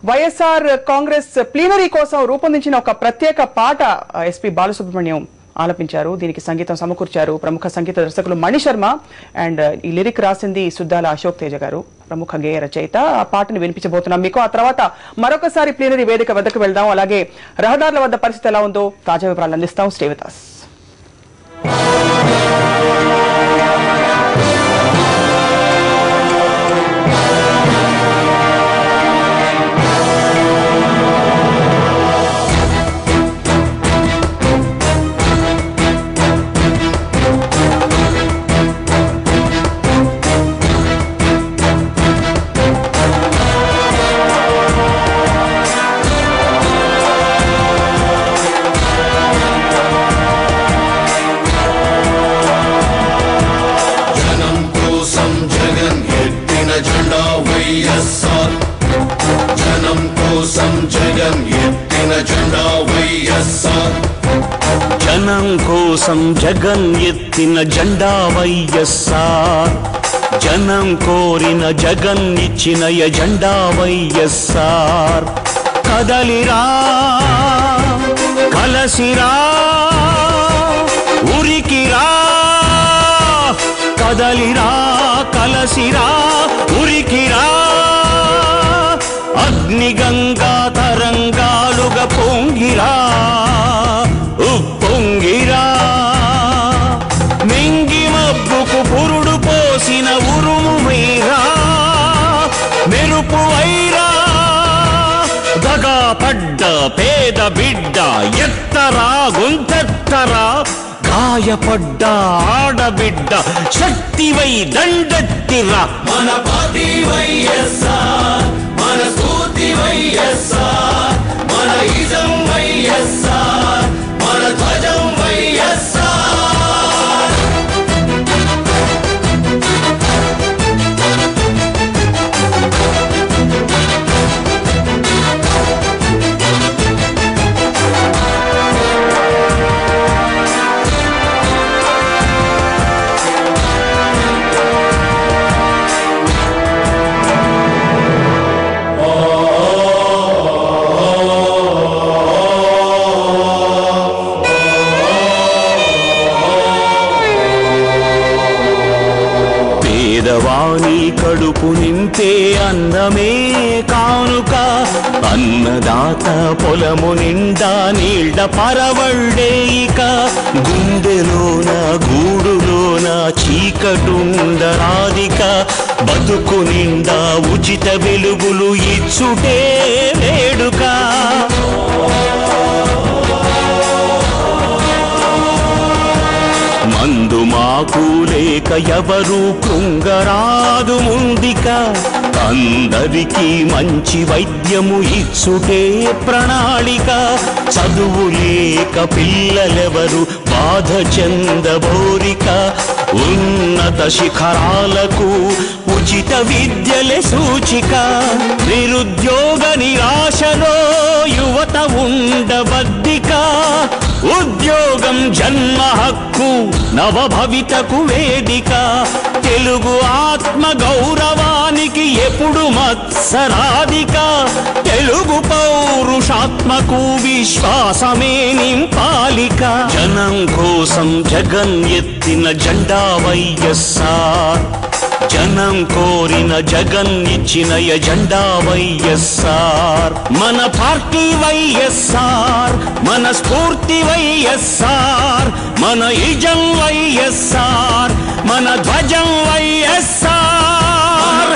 YSR Congress plenary కోసం రూపొందించిన ఒక ప్రత్యేక పాట ఎస్పీ బాలసుబ్రహ్మణ్యం ఆలపించారు. దీనికి సంగీతం సమకూర్చారు ప్రముఖ సంగీత దర్శకులు మణిశర్మ. అండ్ ఈ లిరిక్ రాసింది సుద్దాల అశోక్ తేజ గారు, ప్రముఖ గేయ రచయిత. ఆ పాటను వినిపించబోతున్నాం మీకు. ఆ తర్వాత మరొకసారి ప్లీనరీ వేదిక వద్దకు వెళ్దాం. అలాగే రహదారుల వద్ద పరిస్థితి ఎలా ఉందో తాజా వివరాలు అందిస్తాం. Stay with us. జనం కోసం జగన్ ఎత్తిన జెండా వైఎస్ఆర్. జనం కోసం జగన్ ఎత్తిన జెండా వైఎస్ఆర్. జనం కోరిన జగన్ ఇచ్చిన ఎజెండా వైఎస్ఆర్. కదలిరా కలసిరా ఉరికిరా, కదలిరా కలసిరా ఉరికిరా. అగ్నిగంగా తరంగాలుగా పొంగిరా ఉప్పొంగిరా. మింగి మబ్బుకు పురుడు పోసిన ఉరుము మీరా, మెరుపు వైరా. దగా పడ్డ పేద బిడ్డ ఎత్తరా గుంతెత్తరా. గాయపడ్డ ఆడబిడ్డ శక్తివై దండెత్తిరా. మన పార్టీ వైఎస్ఆర్, మన స్ఫూర్తి వైఎస్ఆర్, మన ఇజం వైఎస్ఆర్, మన ధ్వజం వైఎస్ఆర్. పేదవాణి కడుపు నింపే అన్నమే కానుక. అన్నదాత పొలము నిండా నీళ్ల పరవళ్ళే ఇక. గుండెలోన గూడులోన చీకటుండరాదిక. బతుకు నిండా ఉచిత వెలుగులు ఇచ్చుటే వేడుక. మందు మాకు లేక ఎవరు కృంగరాదు ముందిక. అందరికీ మంచి వైద్యము ఇచ్చుటే ప్రణాళిక. చదువు లేక పిల్లలెవరు బాధ చెందబోరిక. ఉన్నత శిఖరాలకు ఉచిత విద్యలే సూచిక. నిరుద్యోగ నిరాశలో యువత ఉండబద్దిక. ఉద్యోగం జన్మ హక్కు నవభవితకు వేదిక. తెలుగు ఆత్మ గౌరవానికి ఎప్పుడు మత్సరాధిక. తెలుగు పౌరుషాత్మకు విశ్వాసమే నింపాలిక. జనం కోసం జగన్ ఎత్తిన జెండా వైఎస్ఆర్. జనం కోరిన జగన్ ఇచ్చిన ఎజెండా వైఎస్ఆర్. మన పార్టీ వైఎస్ఆర్, మన స్ఫూర్తి వైఎస్ఆర్, మన ఇజం వైఎస్ఆర్, మన ధ్వజం వైఎస్ఆర్.